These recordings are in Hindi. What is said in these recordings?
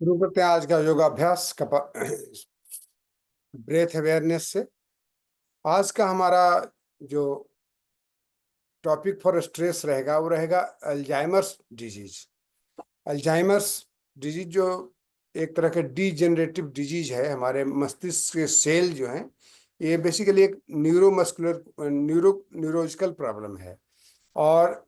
शुरू करते हैं आज का योगाभ्यास ब्रेथ अवेयरनेस से। आज का हमारा जो टॉपिक फॉर स्ट्रेस रहेगा वो रहेगा अल्जाइमर्स डिजीज। अल्जाइमर्स डिजीज जो एक तरह के डीजेनरेटिव डिजीज है, हमारे मस्तिष्क के सेल जो हैं, ये बेसिकली एक न्यूरोलॉजिकल प्रॉब्लम है। और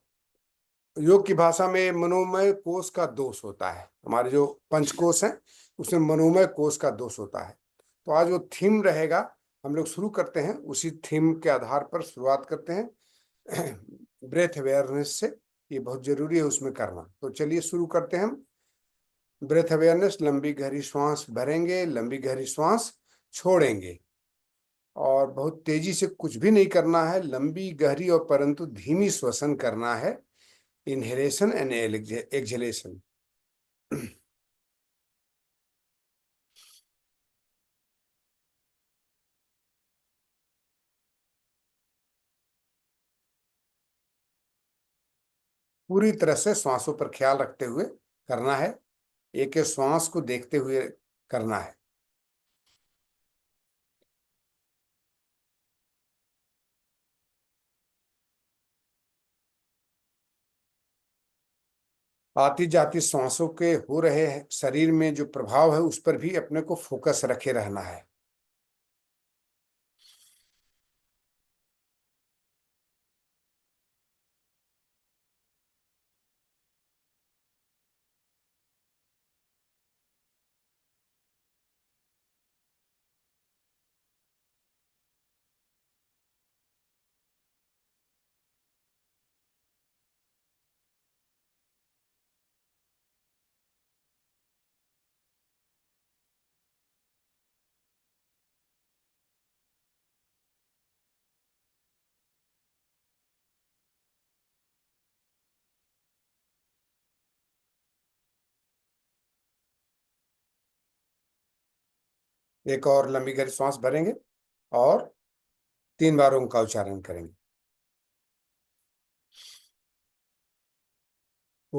योग की भाषा में मनोमय कोष का दोष होता है। हमारे जो पंचकोश हैं उसमें मनोमय कोष का दोष होता है। तो आज वो थीम रहेगा। हम लोग शुरू करते हैं, उसी थीम के आधार पर शुरुआत करते हैं ब्रेथ अवेयरनेस से। ये बहुत जरूरी है उसमें करना। तो चलिए शुरू करते हैं हम। ब्रेथ अवेयरनेस, लंबी गहरी श्वास भरेंगे, लंबी गहरी श्वास छोड़ेंगे। और बहुत तेजी से कुछ भी नहीं करना है, लंबी गहरी और परंतु धीमी श्वसन करना है। Inhalation and exhalation. पूरी तरह से श्वासों पर ख्याल रखते हुए करना है। एक एक श्वास को देखते हुए करना है। आती जाती श्वासों के हो रहे शरीर में जो प्रभाव है उस पर भी अपने को फोकस रखे रहना है। एक और लंबी गहरी श्वास भरेंगे और 3 बार ओम का उच्चारण करेंगे। ओ।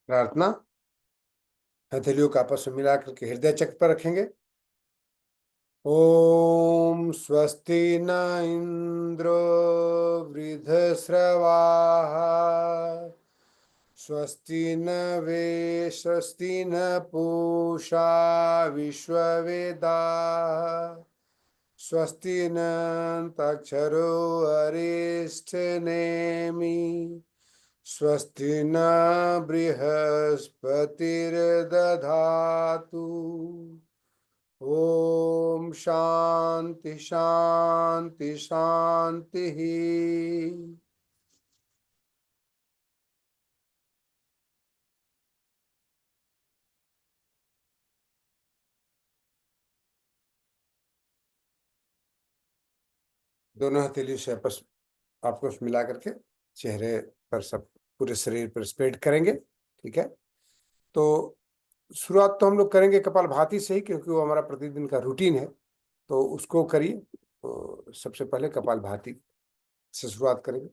प्रार्थना। हथेलियों को आपस में मिला करके हृदय चक्र पर रखेंगे। ओम स्वस्ति न इंद्रो वृद्धश्रवाः, स्वस्ति न स्वस्ति न पूषा विश्ववेदाः, स्वस्ति न तक्षरो अरिष्ठनेमि, स्वस्ति न बृहस्पतिर्दधातु। ओम शांति शांति शांति। दोनों हथेलियों से आपको मिला करके चेहरे पर, सब पूरे शरीर पर स्प्रेड करेंगे। ठीक है। तो शुरुआत तो हम लोग करेंगे कपालभाति से ही, क्योंकि वो हमारा प्रतिदिन का रूटीन है। तो उसको करिए। तो सबसे पहले कपालभाति से शुरुआत करेंगे।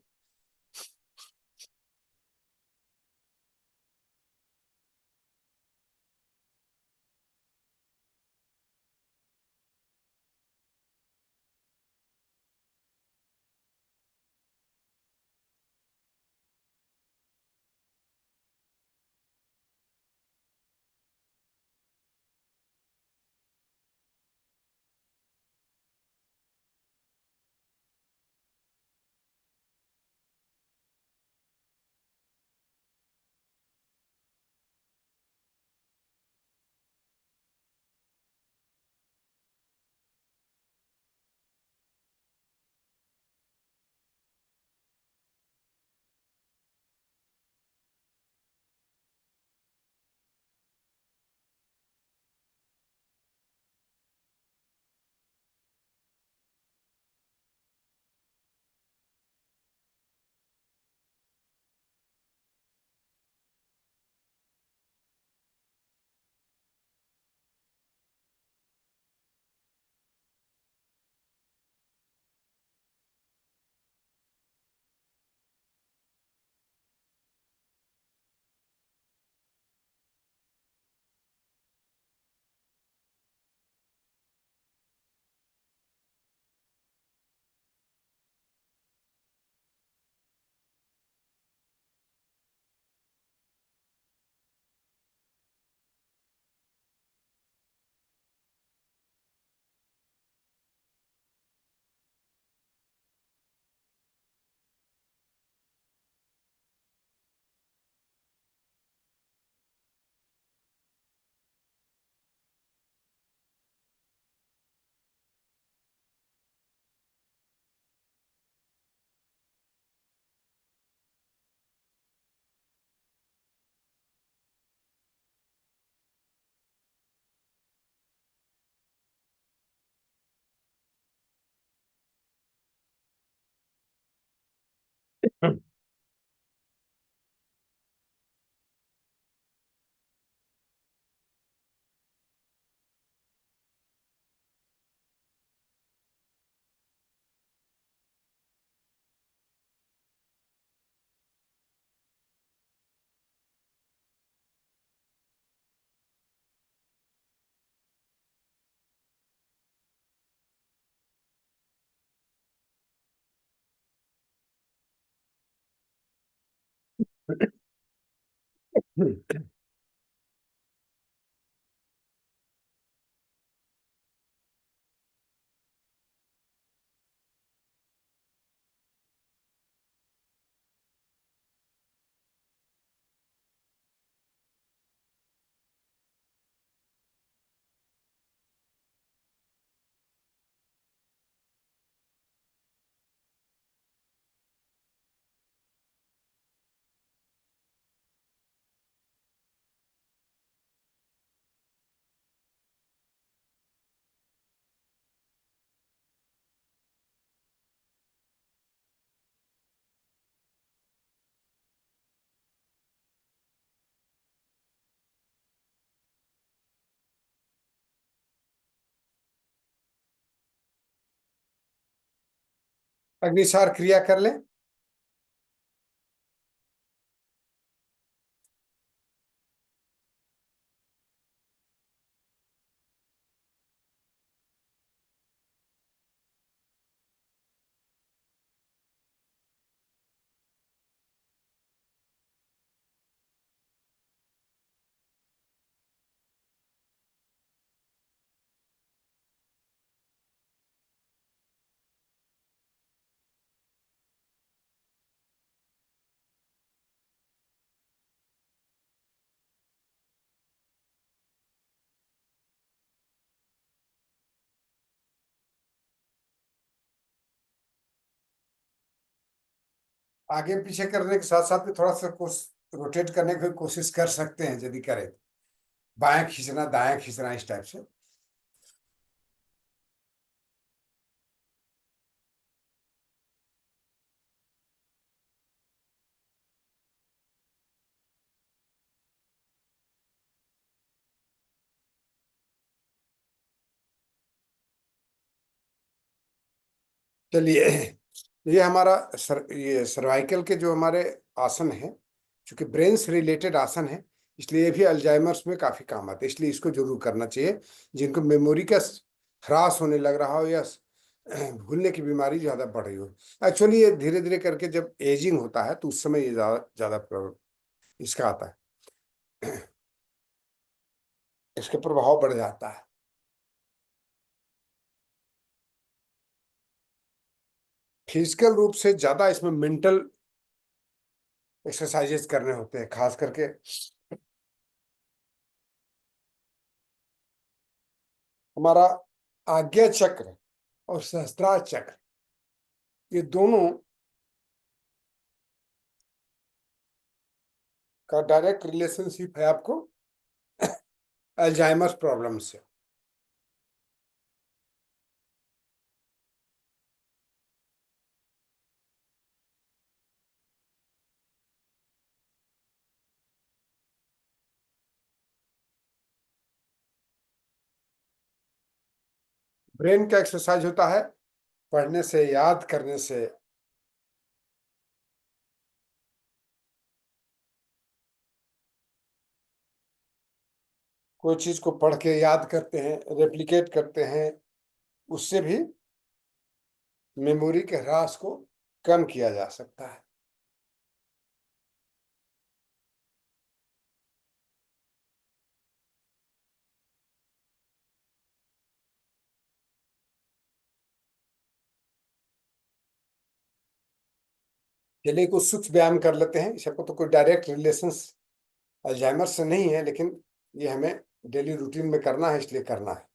अग्निसार क्रिया कर लें। आगे पीछे करने के साथ साथ में थोड़ा सा रोटेट करने की कोशिश कर सकते हैं यदि करें तो। बाएं खींचना दाएं खींचना इस टाइप से। चलिए, ये हमारा ये सर्वाइकल के जो हमारे आसन है, चूंकि ब्रेन से रिलेटेड आसन है, इसलिए ये भी अल्जाइमर्स में काफी काम आते हैं, इसलिए इसको जरूर करना चाहिए। जिनको मेमोरी का ह्रास होने लग रहा हो या भूलने की बीमारी ज्यादा बढ़ रही हो। एक्चुअली ये धीरे धीरे करके जब एजिंग होता है तो उस समय ये ज्यादा ज्यादा प्रॉब्लम इसका आता है, इसके प्रभाव बढ़ जाता है। फिजिकल रूप से ज्यादा इसमें मेंटल एक्सरसाइजेस करने होते हैं, खास करके हमारा आज्ञा चक्र और सहस्त्रार चक्र, ये दोनों का डायरेक्ट रिलेशनशिप है आपको अल्जाइमर्स प्रॉब्लम से। ब्रेन का एक्सरसाइज होता है पढ़ने से, याद करने से। कोई चीज को पढ़ के याद करते हैं, रेप्लिकेट करते हैं, उससे भी मेमोरी के ह्रास को कम किया जा सकता है। चलिए कुछ सूक्ष्म व्यायाम कर लेते हैं। इसको तो कोई डायरेक्ट रिलेशन अल्जाइमर से नहीं है, लेकिन ये हमें डेली रूटीन में करना है, इसलिए करना है।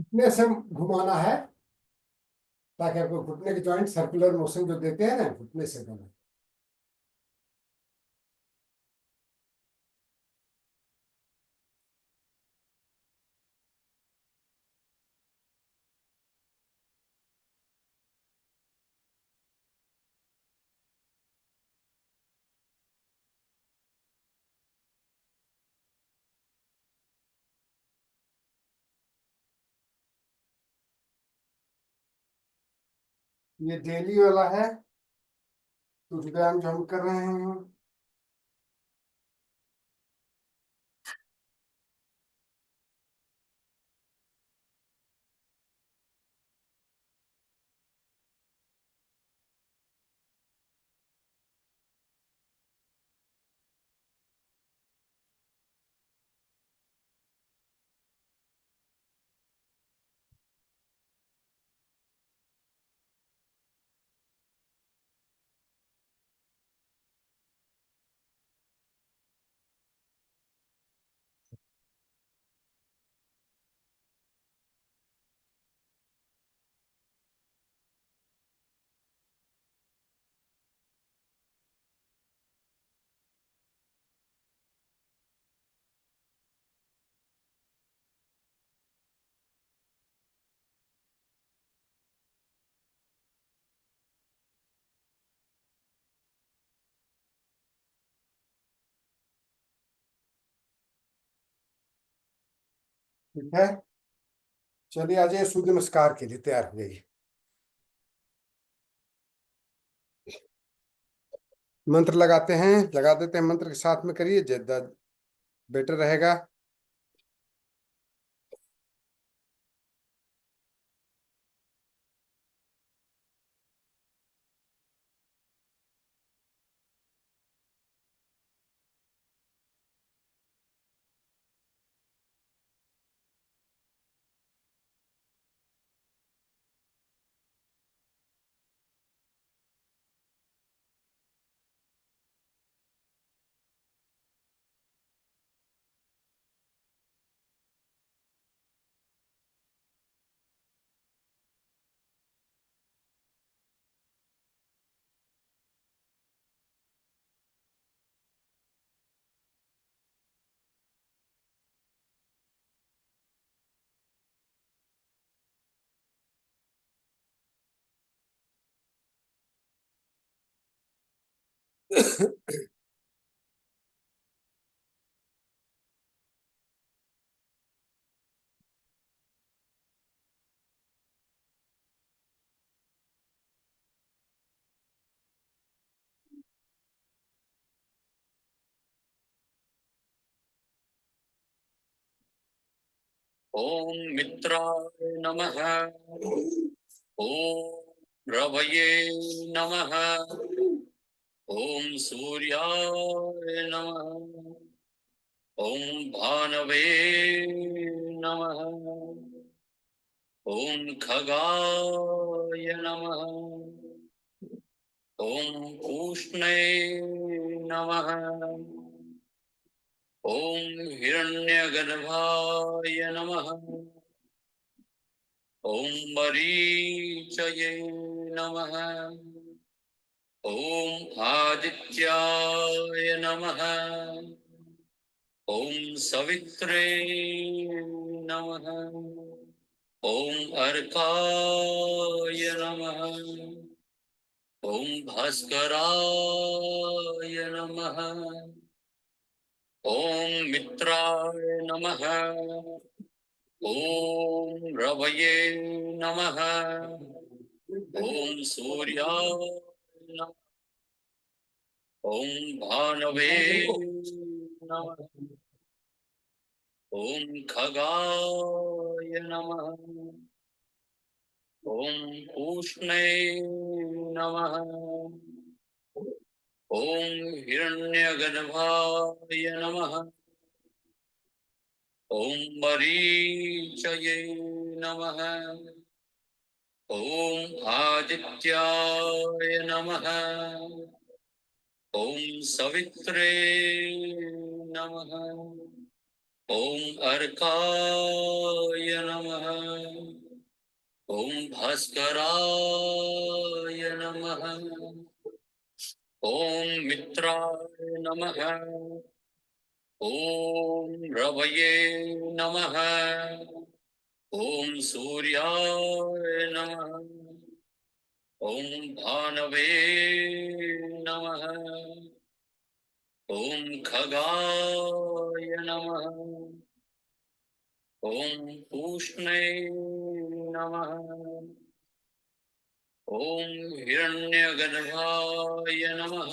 घुटने से घुमाना है, ताकि आपको घुटने के जॉइंट सर्कुलर मोशन जो देते हैं ना, घुटने से देना। ये डेली वाला है, कुछ व्यायाम जो हम कर रहे हैं। ठीक है, चलिए आ जाइए, सूर्य नमस्कार के लिए तैयार हो जाइए। मंत्र लगाते हैं, लगा देते हैं, मंत्र के साथ में करिए, ज्यादा बेटर रहेगा। ओम मित्राय नमः। ओम रवये नमः। ओम सूर्याय नमः। ओम भानवे नमः। ओम खगाय नमः। ओम पूष्णे नमः। ओम हिरण्यगर्भाय नमः। ओम मरीचये नमः। ओम आदित्याय नमः। ओम सवित्रे नमः। ओम अर्काय नमः। ओम भास्कराय नमः। ओम मित्राय नमः। ओम रवये नमः। ओम सूर्याय नमः। ओम भानवे नमः। ओम खगाय नमः। ओम पूष्णे नमः। ओम हिरण्यगर्भाय नमः। ओम मरीचये नमः। ओम आदित्याय नमः। ओम सवित्रे नमः। ॐ अर्काय नमः। ॐ भास्कराय नमः। ॐ मित्राय नमः। ॐ रवये नमः। ॐ सूर्याय नमः। ॐ भानवे नमः। ॐ खगाय नमः। ॐ पूष्णे नमः। ॐ हिरण्यगर्भाय नमः।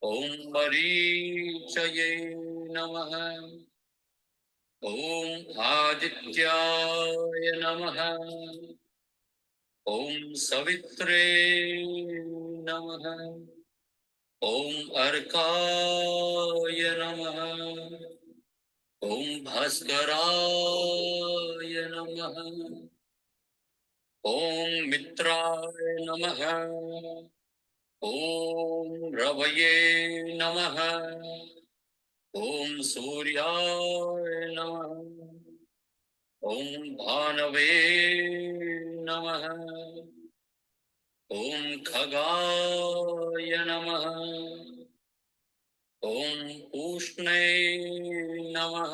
ॐ मरीचये नमः। ॐ आदित्याय नमः। ॐ सवित्रे नमः। ॐ अर्काय नमः। ॐ भास्कराय नमः। ॐ मित्राय नमः। ॐ रवये नमः। ॐ सूर्याय नमः। ॐ भानवे नमः। ॐ खगाय नमः। ॐ पूष्णे नमः।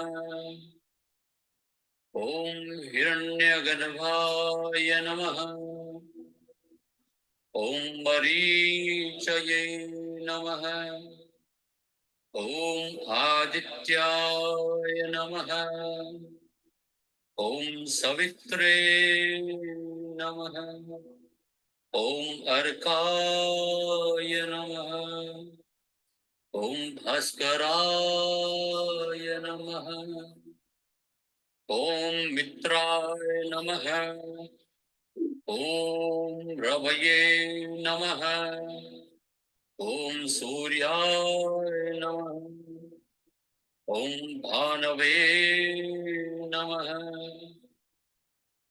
ॐ हिरण्यगर्भाय नमः। ॐ मरीचये नमः। ॐ आदित्याय नमः। ॐ सवित्रे नमः। ॐ अर्काय नमः। ॐ भास्कराय नमः। ॐ मित्राय नमः। ॐ रवये नमः। ॐ सूर्याय नमः। ॐ भानवे नमः।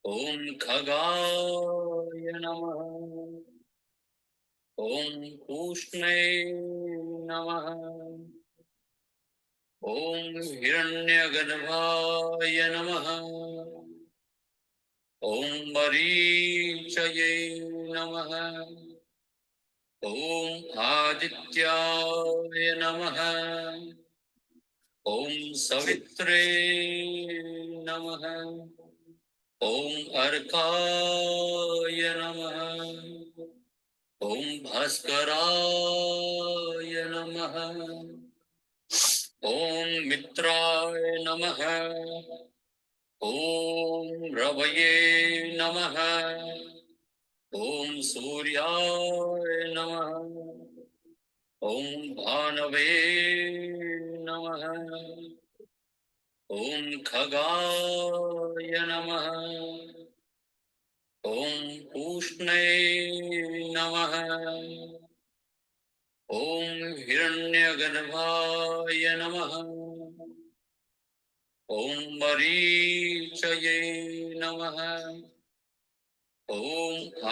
ॐ खगाय नमः। ॐ पूष्णे नमः। ॐ हिरण्यगर्भाय नमः। ॐ मरीचये नमः। ॐ आदित्याय नमः। ॐ सवित्रे नमः। ॐ अर्काय नमः। ॐ भास्कराय नमः। ॐ मित्राय नमः। ॐ रवये नमः। ॐ सूर्याय नमः। ॐ भानवे नमः। ॐ खगाय नमः। ॐ पूष्णे नमः। ॐ हिरण्यगर्भाय नमः। ॐ मरीचये नमः। ॐ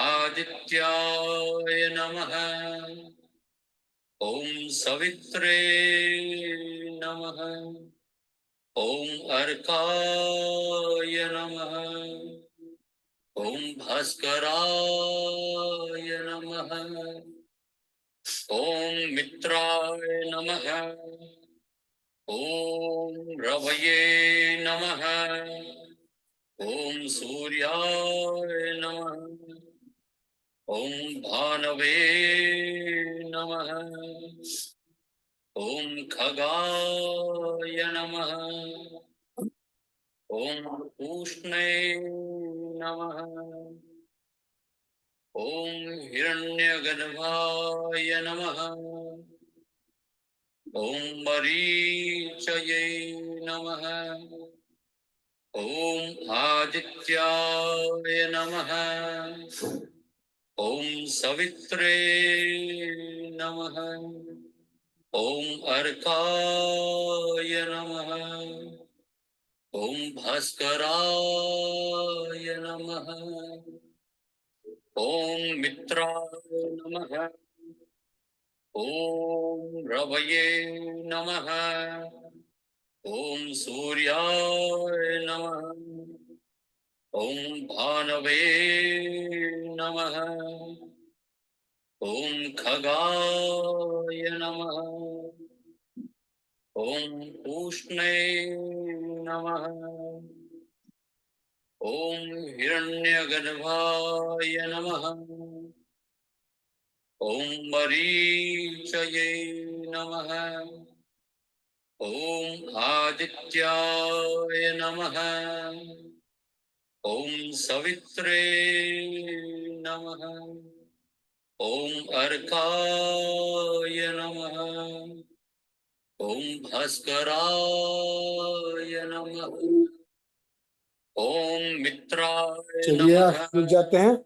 आदित्याय नमः। ॐ सवित्रे नमः। ॐ अर्काय नमः। ॐ भास्कराय नमः। ॐ मित्राय नमः। ॐ रवये नमः। ॐ सूर्याय नमः। ॐ भानवे नमः। ॐ खगाय नमः। ॐ पूष्णे नमः। ॐ हिरण्यगर्भाय नमः। ॐ मरीचये नमः। ॐ आदित्याय नमः। ॐ सवित्रे नमः। ॐ अर्काय नमः। ॐ भास्कराय नमः। ॐ मित्राय नमः। ॐ रवये नमः। ॐ सूर्याय नमः। ॐ भानवे नमः। ॐ खगाय नमः। ॐ पूष्णे नमः। ॐ हिरण्यगर्भाय नमः। ॐ मरीचये नमः। ॐ आदित्याय नमः। ॐ सवित्रे नमः। ॐ अर्काय नमः। ॐ भास्कराय नमः। ॐ मित्राय चलिए नमः। आप रुक जाते हैं।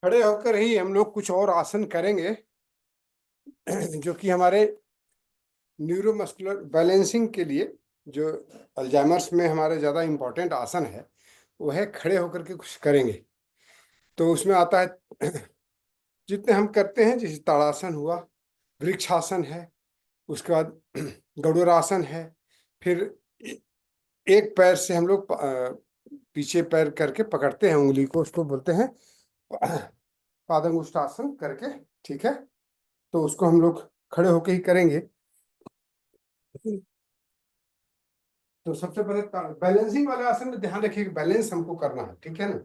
खड़े होकर ही हम लोग कुछ और आसन करेंगे जो कि हमारे न्यूरोमस्कुलर बैलेंसिंग के लिए, जो अल्जाइमर्स में हमारे ज़्यादा इम्पोर्टेंट आसन है, वो है खड़े होकर के कुछ करेंगे। तो उसमें आता है जितने हम करते हैं, जैसे ताड़ासन हुआ, वृक्षासन है, उसके बाद गरुड़ासन है, फिर एक पैर से हम लोग पीछे पैर करके पकड़ते हैं उंगली को, उसको बोलते हैं पादंगुष्ठासन करके। ठीक है, तो उसको हम लोग खड़े होके ही करेंगे। तो सबसे पहले बैलेंसिंग वाले आसन में ध्यान रखिए कि बैलेंस हमको करना है, ठीक है ना,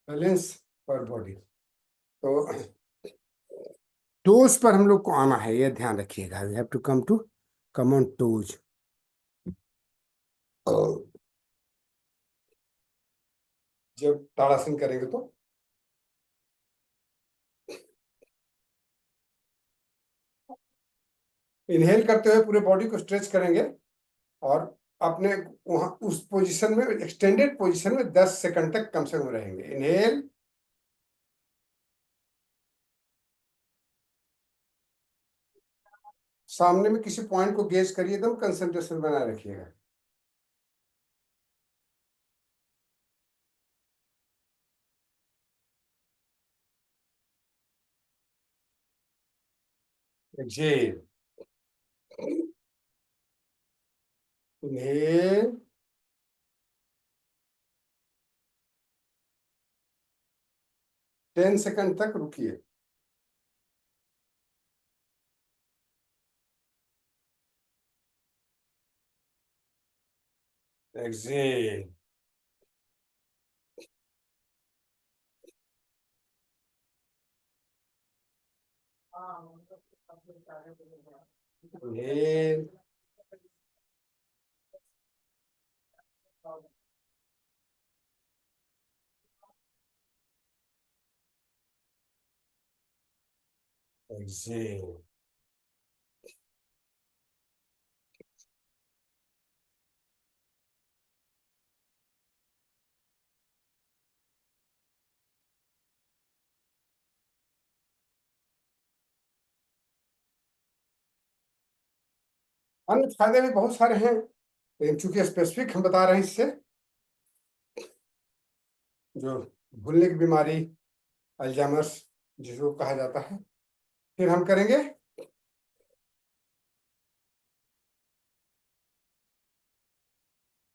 बैलेंस पर बॉडी। तो टोज पर हम लोग को आना है, ये ध्यान रखिएगा। We have to come on toes. जब ताड़ासन करेंगे तो इनहेल करते हुए पूरे बॉडी को स्ट्रेच करेंगे और अपने वहां उस पोजीशन में, एक्सटेंडेड पोजीशन में 10 सेकंड तक कम से कम रहेंगे। इनहेल, सामने में किसी पॉइंट को गेज करिए, एकदम कंसंट्रेशन बनाए रखिएगा। एक्सेल, इनहेल, 10 सेकंड तक रुकिए। Exhale, inhale, exhale. अन्य फायदे भी बहुत सारे हैं, लेकिन चूंकि स्पेसिफिक हम बता रहे हैं, इससे जो भूलने की बीमारी, अल्जाइमर्स जिसको कहा जाता है। फिर हम करेंगे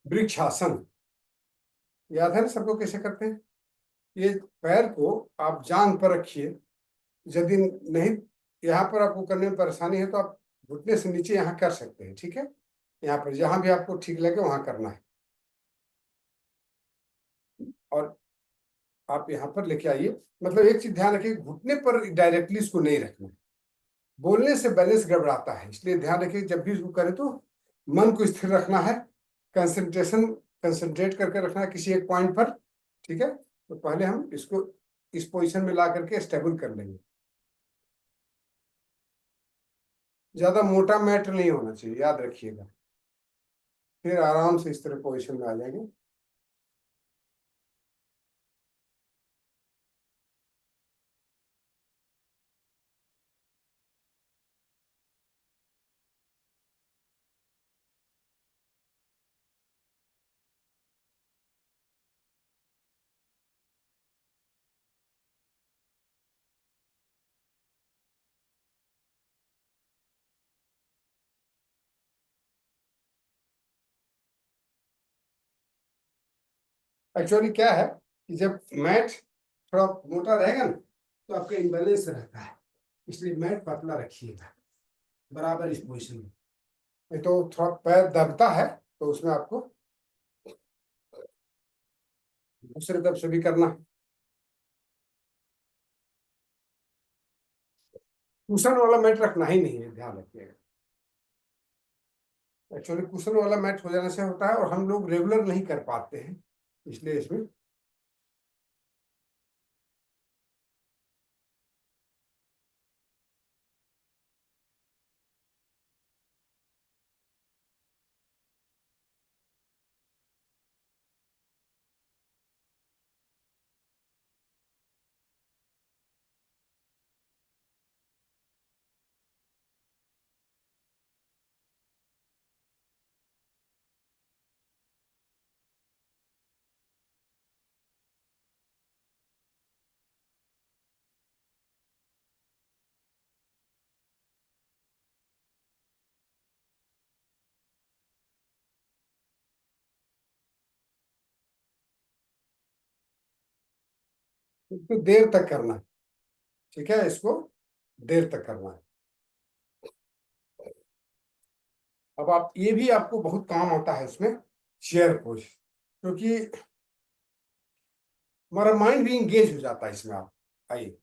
वृक्षासन। याद है ना सबको कैसे करते हैं? ये पैर को आप जांघ पर रखिए। यदि नहीं, यहाँ पर आपको करने में परेशानी है तो आप घुटने से नीचे यहाँ कर सकते हैं, ठीक है। यहाँ पर जहां भी आपको ठीक लगे वहां करना है, और आप यहाँ पर लेके आइए। मतलब एक चीज ध्यान रखिए, घुटने पर डायरेक्टली इसको नहीं रखना है। बोलने से बैलेंस गड़बड़ाता है, इसलिए ध्यान रखिए जब भी इसको करें तो मन को स्थिर रखना है, कंसंट्रेशन कंसंट्रेट करके रखना है किसी एक पॉइंट पर। ठीक है, तो पहले हम इसको इस पोजीशन में ला करके स्टेबल कर लेंगे। ज्यादा मोटा मैट नहीं होना चाहिए, याद रखिएगा। फिर आराम से इस तरह पोजीशन में आ जाएंगे। एक्चुअली क्या है कि जब मैट थोड़ा मोटा रहेगा ना तो आपका इम्बैलेंस रहता है, इसलिए मैट पतला रखिएगा बराबर इस पोजिशन में। नहीं तो थोड़ा पैर दबता है, तो उसमें आपको दूसरे तरफ से भी करना। कुशन वाला मैट रखना ही नहीं है, ध्यान रखिएगा। एक्चुअली कुशन वाला मैट हो जाने से होता है, और हम लोग रेगुलर नहीं कर पाते हैं, इसलिए इसमें इसको देर तक करना है। ठीक है, इसको देर तक करना है। अब आप ये भी आपको बहुत काम आता है इसमें, चेयर पोज, क्योंकि हमारा माइंड भी इंगेज हो जाता है इसमें। आप आइए।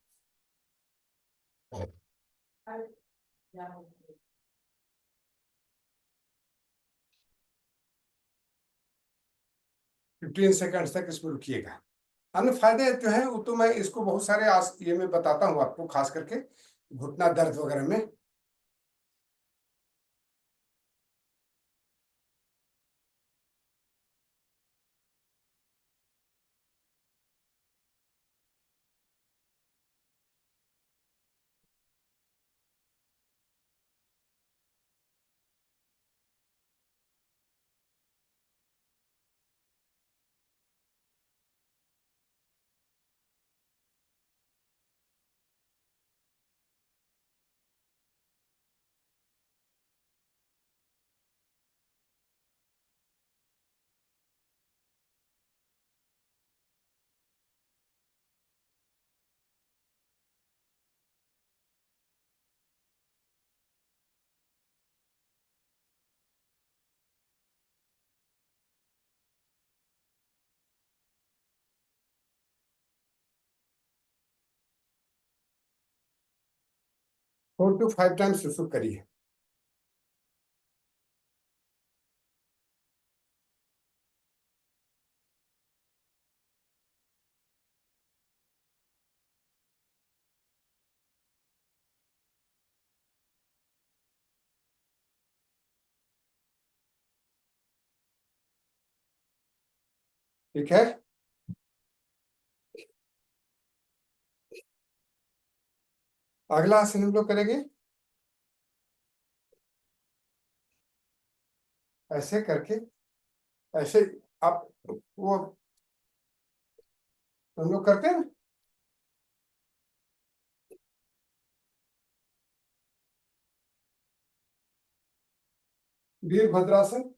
15 सेकंड तक इसमें रुकिएगा। अन्य फायदे जो है वो तो मैं इसको बहुत सारे ये मैं बताता हूँ आपको, खास करके घुटना दर्द वगैरह में। फोर टू फाइव टाइम्स सुसु करिए। ठीक है, अगला आसन हम लोग करेंगे ऐसे करके, ऐसे। आप वो हम लोग करते हैं ना, वीरभद्रासन।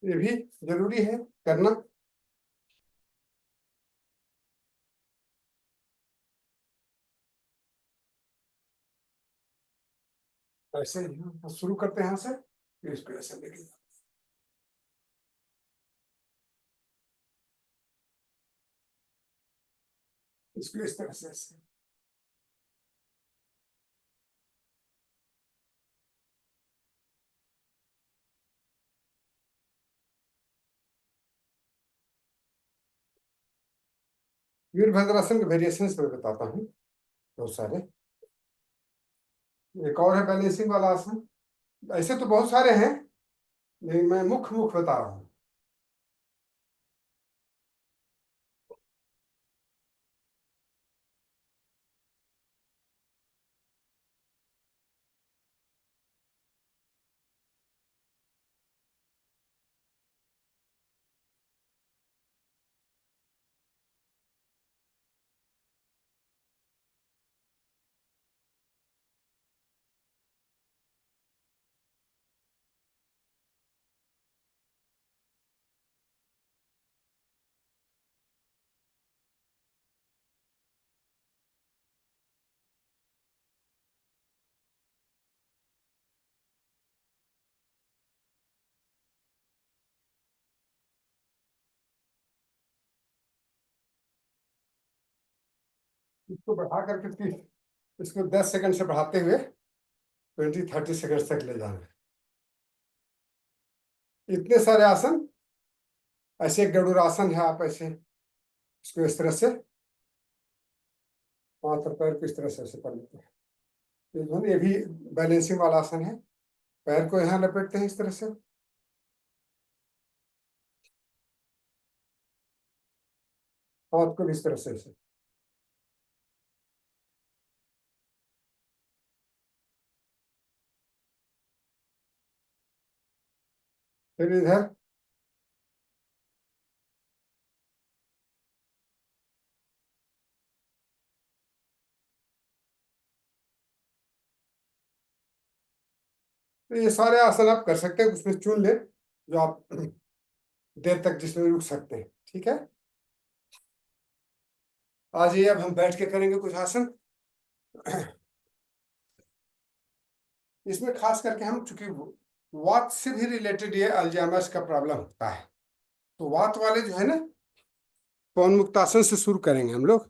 ये भी जरूरी है करना। ऐसे ही शुरू करते हैं यहाँ से, फिर इसको ऐसे लेके इसको इस तरह से ऐसे। वीरभद्रासन के वेरिएशन मैं बताता हूँ बहुत सारे। एक और है बैलेंसिंग वाला आसन। ऐसे तो बहुत सारे हैं, लेकिन मैं मुख्य मुख्य बता रहा हूँ। इसको बढ़ा करके इसको 10 सेकंड से बढ़ाते हुए 20-30 सेकंड तक ले जाना है। इतने सारे आसन। ऐसे एक गरुड़ आसन है, आप ऐसे इसको इस तरह से हाथ और पैर को इस तरह से ऐसे कर लेते हैं। ये भी बैलेंसिंग वाला आसन है। पैर को यहाँ लपेटते हैं इस तरह से, हाथ को भी इस तरह से ऐसे। फिर इधर तो ये सारे आसन आप कर सकते हैं, उसमें चुन ले जो आप देर तक जिसमें रुक सकते हैं। ठीक है, आज ये अब हम बैठ के करेंगे कुछ आसन। इसमें खास करके हम, चूंकि वात से भी रिलेटेड ये अल्जाइमर्स का प्रॉब्लम होता है, तो वात वाले जो है ना, पवन मुक्तासन से शुरू करेंगे हम लोग।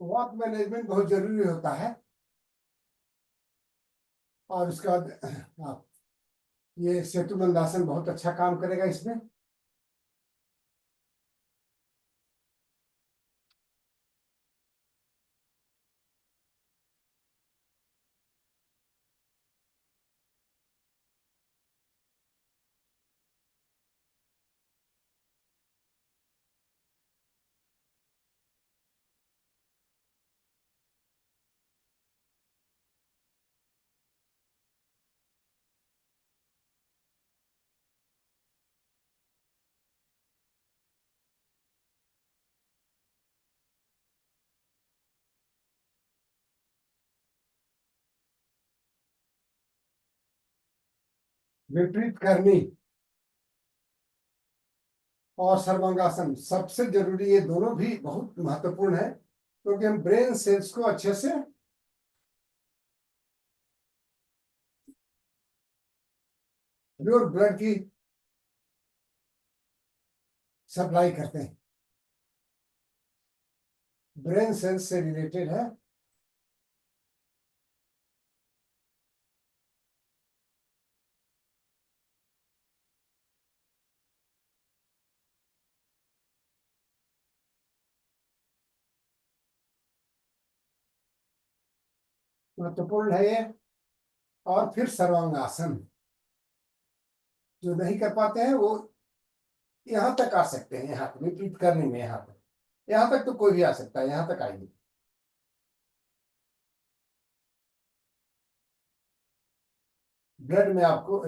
वात मैनेजमेंट बहुत जरूरी होता है। और उसके बाद आप, ये सेतुबंधासन बहुत अच्छा काम करेगा इसमें। विपरीत करनी और सर्वांगासन सबसे जरूरी, ये दोनों भी बहुत महत्वपूर्ण है, क्योंकि हम ब्रेन सेल्स को अच्छे से प्योर ब्लड की सप्लाई करते हैं। ब्रेन सेल्स से रिलेटेड है। महत्वपूर्ण है ये। और फिर सर्वांगासन, जो नहीं कर पाते हैं वो यहाँ तक आ सकते हैं, यहाँ तक विपरीत करने में, यहाँ तक, यहाँ तक तो कोई भी आ सकता है, यहाँ तक आइए। ब्लड में आपको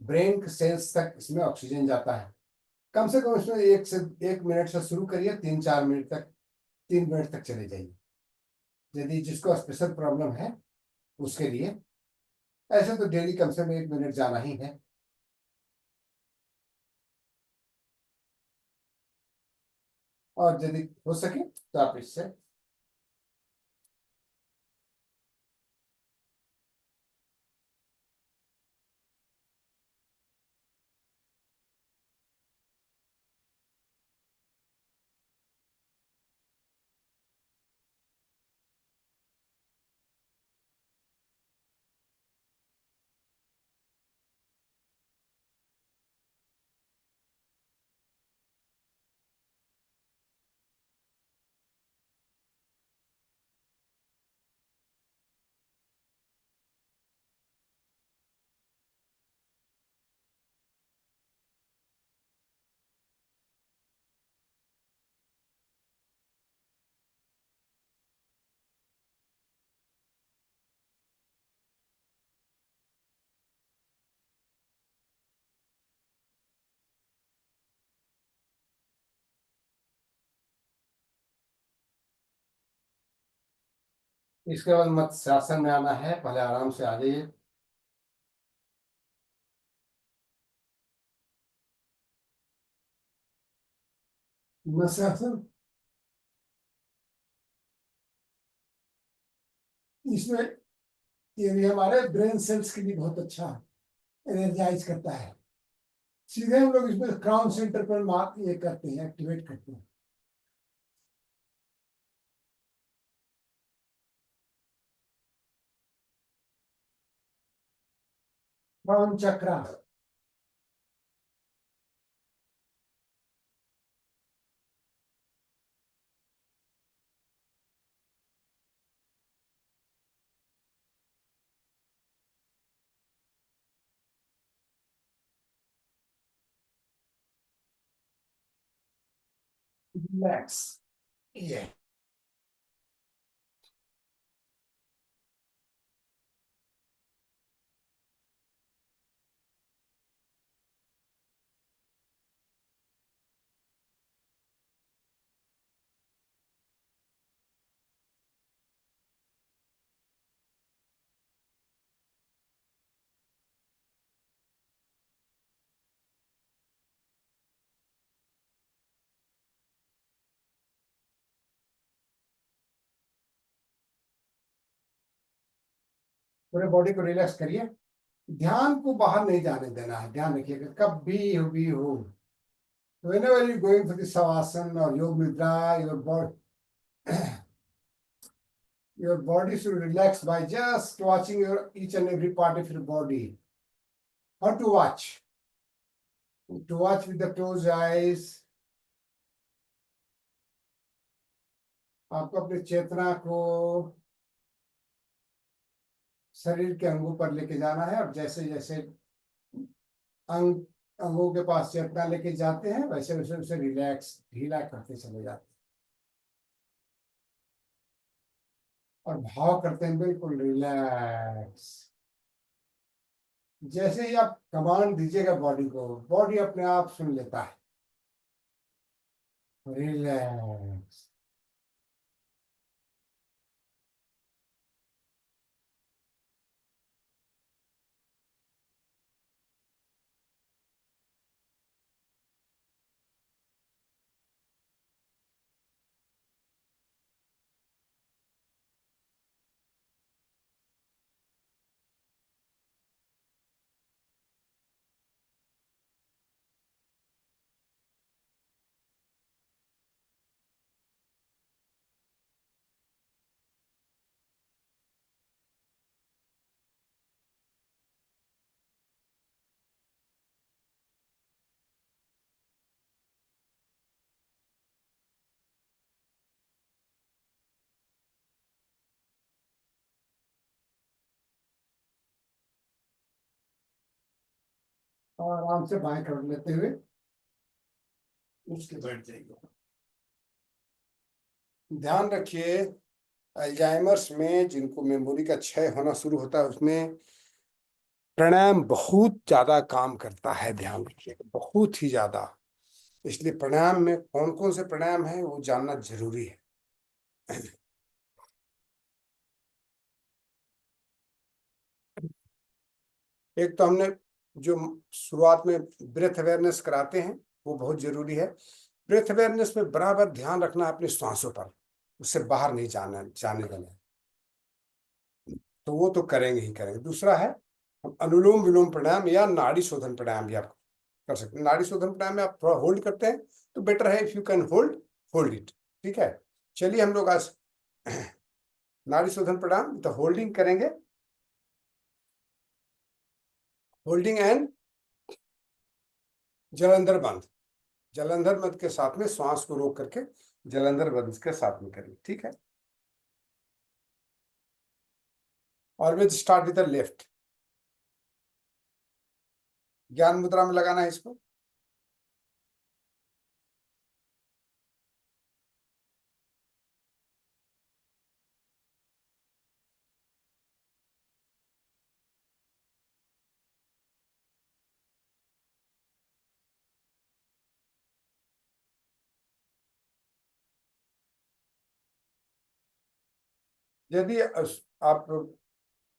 ब्रेन सेल्स तक इसमें ऑक्सीजन जाता है। कम से कम इसमें 1 मिनट से शुरू करिए, 3-4 मिनट तक, 3 मिनट तक चले जाइए, यदि जिसको स्पेशल प्रॉब्लम है उसके लिए। ऐसे तो डेली कम से कम 1 मिनट जाना ही है। और यदि हो सके तो आप इससे इसके बाद मत्स्यासन में आना है, पहले आराम से आ जाइए। मत्स्यासन, इसमें ये भी हमारे ब्रेन सेल्स के लिए बहुत अच्छा एनर्जाइज करता है। सीधे हम लोग इसमें क्राउन सेंटर पर मार ये करते हैं, एक्टिवेट करते हैं। क्राउन चक्रा। रिलैक्स, ये पूरे बॉडी को रिलैक्स करिए। ध्यान को बाहर नहीं जाने देना है, ध्यान रखिएगा कभी भी हो। whenever you going for the savasana or yoga nidra, your body should relax by just watching your each and every part of your body. How to watch? To watch with the closed eyes. आपको अपनी चेतना को शरीर के अंगों पर लेके जाना है, और जैसे जैसे अंग अंगों के पास चेतना लेके जाते हैं, वैसे वैसे उसे रिलैक्स ढीला करते चले जाते हैं, और भाव करते हैं बिल्कुल रिलैक्स। जैसे ही आप कमांड दीजिएगा बॉडी को, बॉडी अपने आप सुन लेता है, रिलैक्स। और आराम से बाएं कर लेते हुए उसके बैठ जाइए। ध्यान रखिए, अल्जाइमर्स में जिनको मेमोरी का क्षय होना शुरू होता है, उसमें प्राणायाम बहुत ज्यादा काम करता है, ध्यान रखिए, बहुत ही ज्यादा। इसलिए प्राणायाम में कौन कौन से प्राणायाम है वो जानना जरूरी है। एक तो हमने जो शुरुआत में ब्रेथ अवेयरनेस कराते हैं, वो बहुत जरूरी है। ब्रेथ अवेयरनेस में बराबर ध्यान रखना है अपनी सांसों पर, उससे बाहर नहीं जाने देना है। तो वो तो करेंगे ही करेंगे। दूसरा है, हम अनुलोम विलोम प्राणायाम या नाड़ी शोधन प्राणायाम भी आप कर सकते हैं। नाड़ी शोधन प्राणायाम में आप थोड़ा होल्ड करते हैं तो बेटर है, if you can hold, hold it. ठीक है, चलिए हम लोग आज नाड़ी शोधन प्राणायाम तो होल्डिंग करेंगे। होल्डिंग एंड जलंधर बंद। जलंधर बंद के साथ में श्वास को रोक करके जलंधर बंद के साथ में करिए, ठीक है। Always start with the left. ज्ञान मुद्रा में लगाना है इसको। यदि आप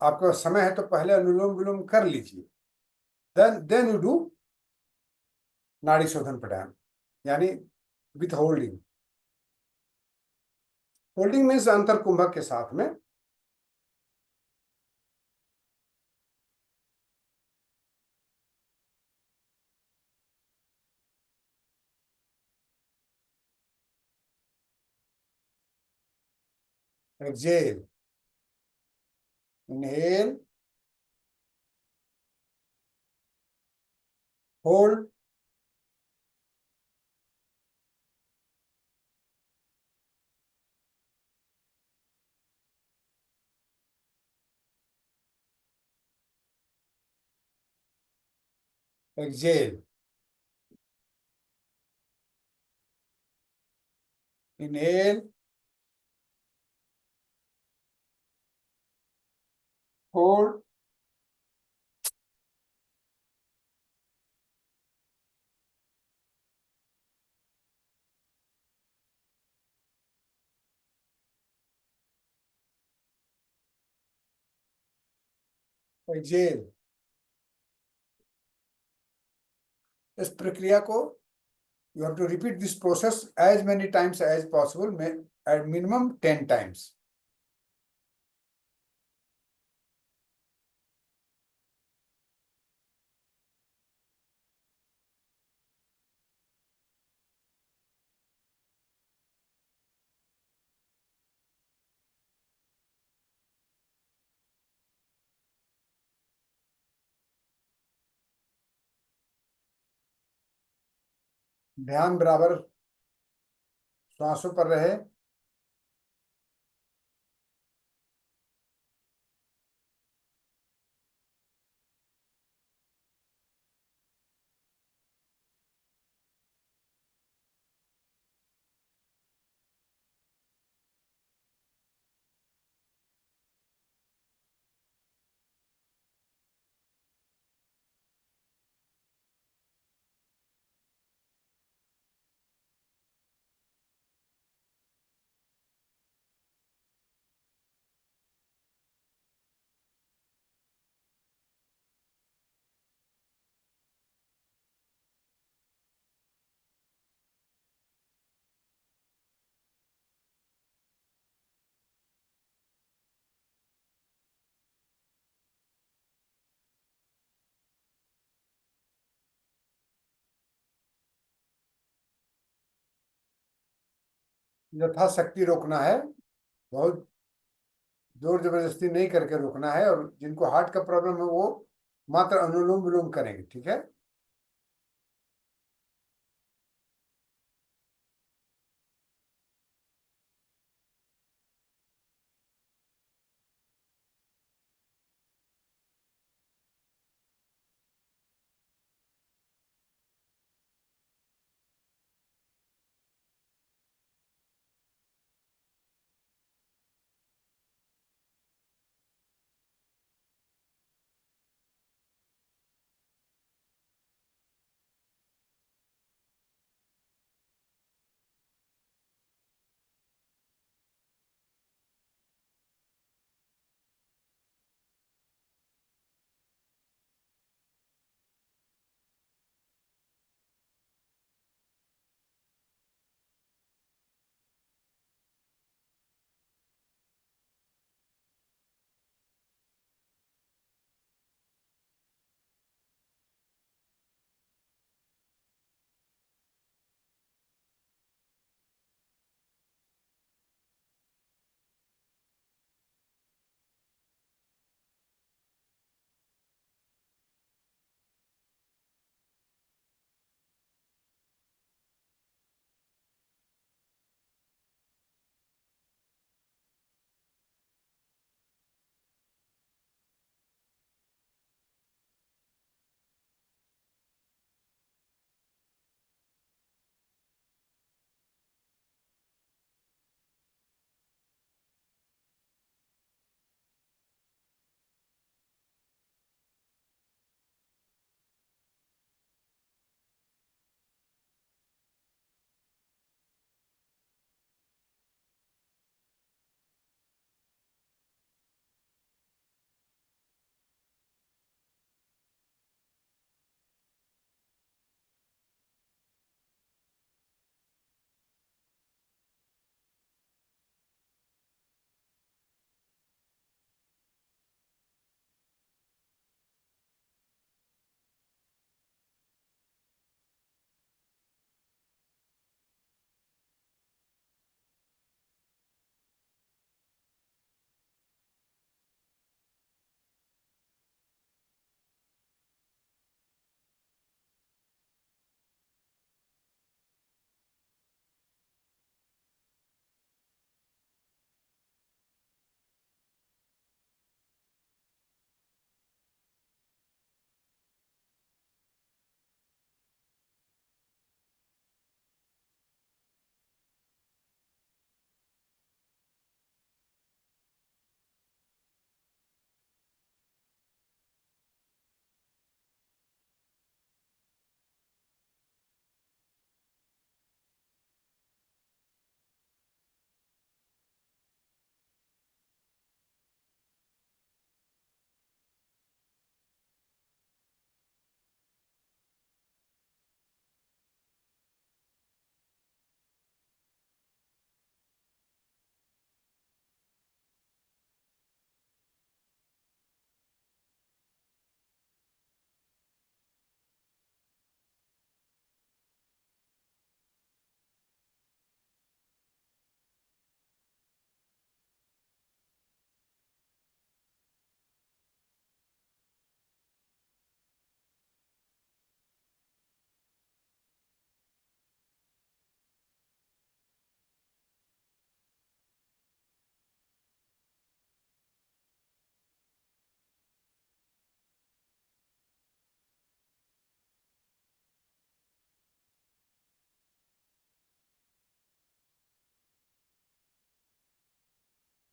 आपका समय है तो पहले अनुलोम विलोम कर लीजिए, देन यू डू नाड़ी शोधन प्राणायाम, यानी विथ होल्डिंग। होल्डिंग मीन्स अंतर कुंभक के साथ में। Exhale, inhale, hold, exhale, inhale, hold, exhale. इस प्रक्रिया को you have to repeat this process as many times as possible, at minimum 10 times. ध्यान बराबर श्वासों पर रहे। यथाशक्ति रोकना है, बहुत जोर जबरदस्ती नहीं करके रोकना है। और जिनको हार्ट का प्रॉब्लम है वो मात्र अनुलोम विलोम करेंगे, ठीक है।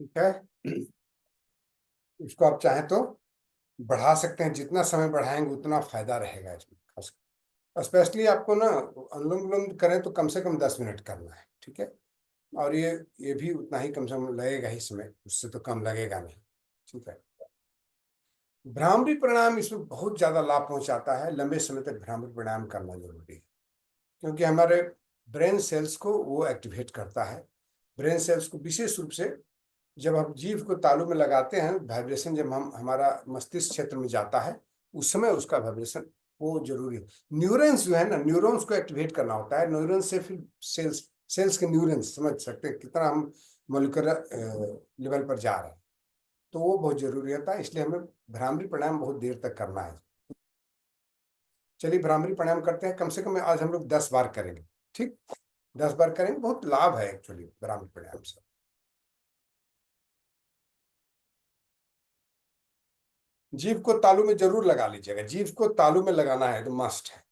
ठीक है। इसको आप चाहें तो बढ़ा सकते हैं, जितना समय बढ़ाएंगे उतना फायदा रहेगा इसमें खास। स्पेशली आपको ना अनुलोम विलोम करें तो कम से कम 10 मिनट करना है, ठीक है। और ये भी उतना ही कम से कम लगेगा ही समय, उससे तो कम लगेगा नहीं। ठीक है। भ्रामरी प्राणायाम इसमें बहुत ज्यादा लाभ पहुंचाता है, लंबे समय तक भ्रामरी प्राणायाम करना जरूरी है, क्योंकि हमारे ब्रेन सेल्स को वो एक्टिवेट करता है। ब्रेन सेल्स को विशेष रूप से जब हम जीभ को तालू में लगाते हैं, वाइब्रेशन जब हम हमारा मस्तिष्क क्षेत्र में जाता है, उस समय उसका वाइब्रेशन वो जरूरी है। न्यूरॉन्स जो है ना, न्यूरॉन्स को एक्टिवेट करना होता है, न्यूरॉन्स से फिर सेल्स, सेल्स के न्यूरॉन्स, समझ सकते हैं कितना हम मोलिकुलर लेवल पर जा रहे हैं। तो वो बहुत जरूरी होता है, इसलिए हमें भ्रामरी प्राणायाम बहुत देर तक करना है। चलिए भ्रामरी प्राणायाम करते हैं, कम से कम आज हम लोग 10 बार करेंगे। ठीक, 10 बार करेंगे, बहुत लाभ है एक्चुअली भ्रामरी प्राणायाम से। जीभ को तालू में जरूर लगा लीजिएगा, जीभ को तालू में लगाना है तो मस्ट है।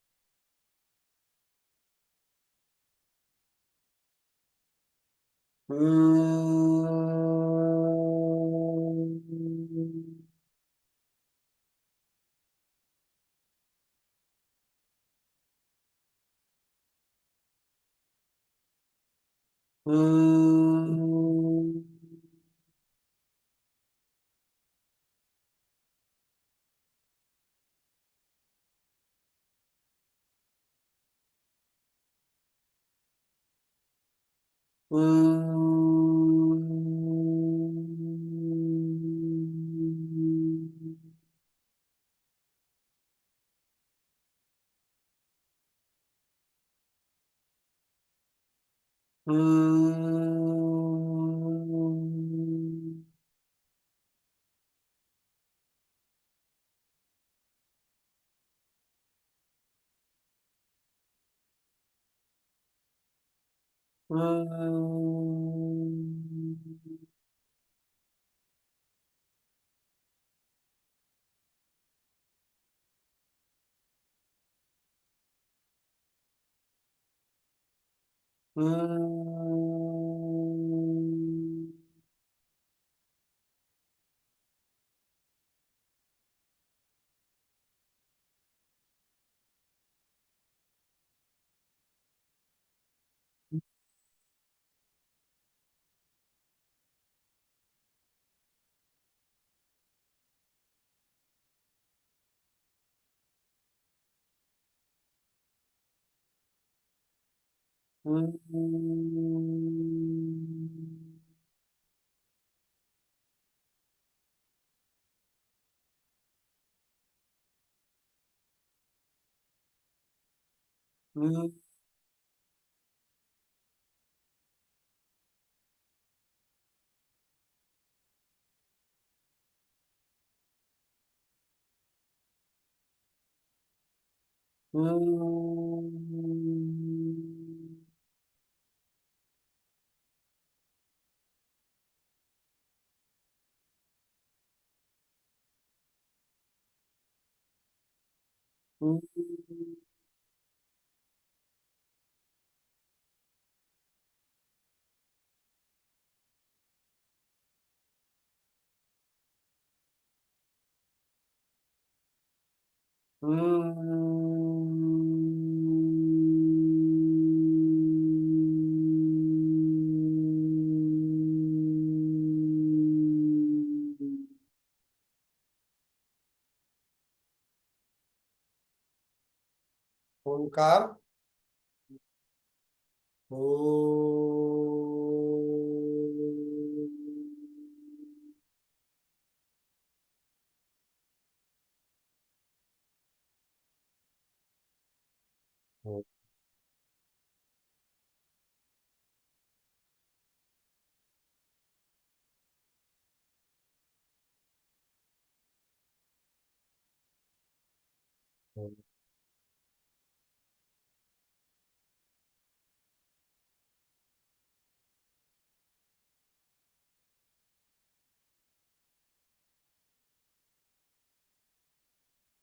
ओंकार।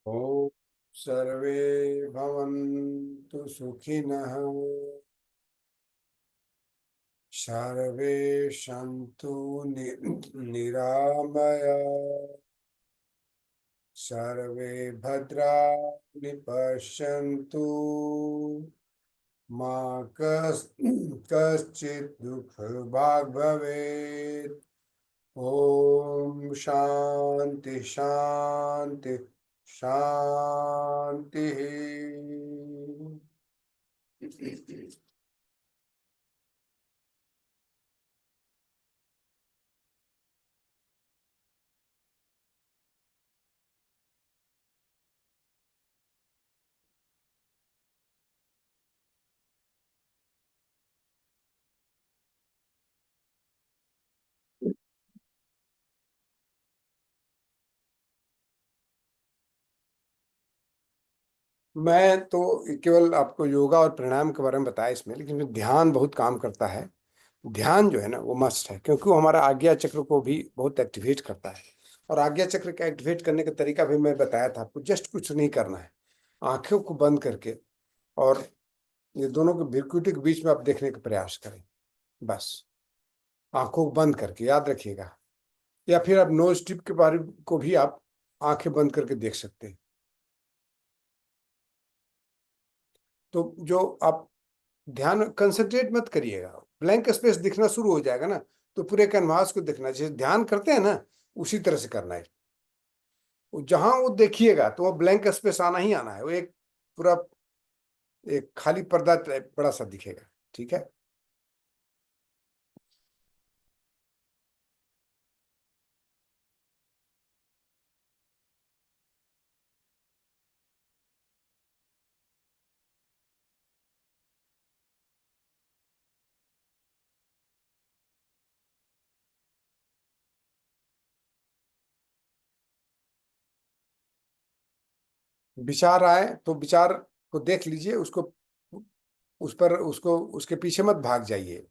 ओम सर्वे भवन्तु सुखिनः। सर्वे सन्तु निरामया, सर्वे भद्राणि पश्यन्तु, मा कश्चित् दुःखभाग् भवेत्। ओम शांति शांति शांति। मैं तो केवल आपको योगा और प्राणायाम के बारे में बताया इसमें, लेकिन ध्यान बहुत काम करता है। ध्यान जो है ना वो मस्ट है, क्योंकि वो हमारा आज्ञा चक्र को भी बहुत एक्टिवेट करता है। और आज्ञा चक्र का एक्टिवेट करने का तरीका भी मैं बताया था आपको। जस्ट कुछ नहीं करना है, आंखों को बंद करके और ये दोनों के भ्रुकुटी के बीच में आप देखने का प्रयास करें। बस आंखों को बंद करके, याद रखिएगा। या फिर आप नोज टिप के बारे को भी आप आंखें बंद करके देख सकते हैं। तो जो आप ध्यान कंसंट्रेट मत करिएगा, ब्लैंक स्पेस दिखना शुरू हो जाएगा ना, तो पूरे कैनवास को देखना, जैसे ध्यान करते हैं ना उसी तरह से करना है। जहां वो देखिएगा तो वो ब्लैंक स्पेस आना ही आना है। वो एक पूरा एक खाली पर्दा बड़ा सा दिखेगा। ठीक है। विचार आए तो विचार को देख लीजिए, उसको उस पर उसको उसके पीछे मत भाग जाइए।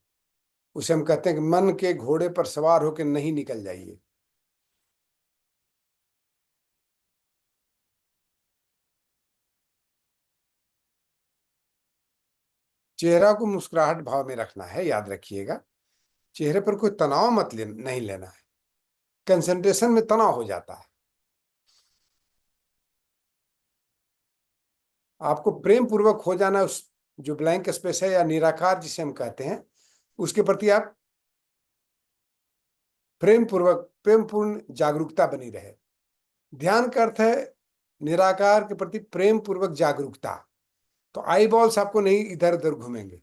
उसे हम कहते हैं कि मन के घोड़े पर सवार होकर नहीं निकल जाइए। चेहरा को मुस्कुराहट भाव में रखना है, याद रखिएगा। चेहरे पर कोई तनाव नहीं लेना है। कंसंट्रेशन में तनाव हो जाता है। आपको प्रेम पूर्वक हो जाना, उस जो ब्लैंक स्पेस है या निराकार जिसे हम कहते हैं, उसके प्रति आप प्रेम पूर्ण जागरूकता बनी रहे। ध्यान का अर्थ है निराकार के प्रति प्रेम पूर्वक जागरूकता। तो आई बॉल्स आपको नहीं इधर उधर घूमेंगे।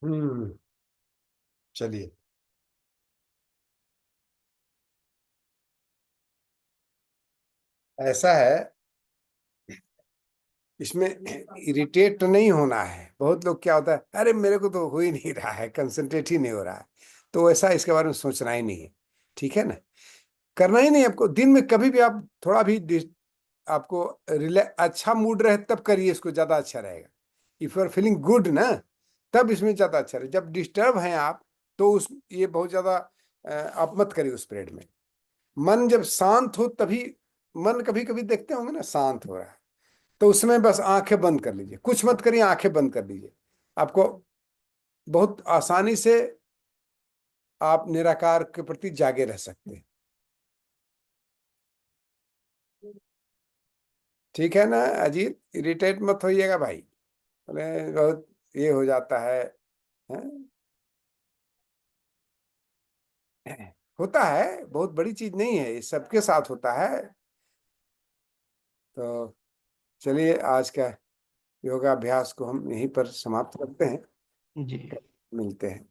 हम्म। चलिए। ऐसा है, इसमें इरिटेट तो नहीं होना है। बहुत लोग क्या होता है, अरे मेरे को तो हो ही नहीं रहा है, कंसंट्रेट ही नहीं हो रहा है। तो ऐसा इसके बारे में सोचना ही नहीं है। ठीक है ना। करना ही नहीं आपको। दिन में कभी भी आप थोड़ा भी आपको अच्छा मूड रहे तब करिए, इसको ज्यादा अच्छा रहेगा। If you are feeling good ना, तब इसमें ज्यादा अच्छा रहे। जब डिस्टर्ब हैं आप तो उस ये बहुत ज्यादा आप मत करिए उस पीरियड में। मन जब शांत हो तभी, मन कभी कभी देखते होंगे ना शांत हो रहा है, तो उसमें बस आंखें बंद कर लीजिए, कुछ मत करिए, आंखें बंद कर लीजिए। आपको बहुत आसानी से आप निराकार के प्रति जागे रह सकते हैं। ठीक है ना अजीत, इरिटेट मत होइएगा भाई। बोले बहुत ये हो जाता है, हैं? होता है, बहुत बड़ी चीज नहीं है, ये सबके साथ होता है। तो चलिए आज का योगाभ्यास को हम यहीं पर समाप्त करते हैं। जी। मिलते हैं।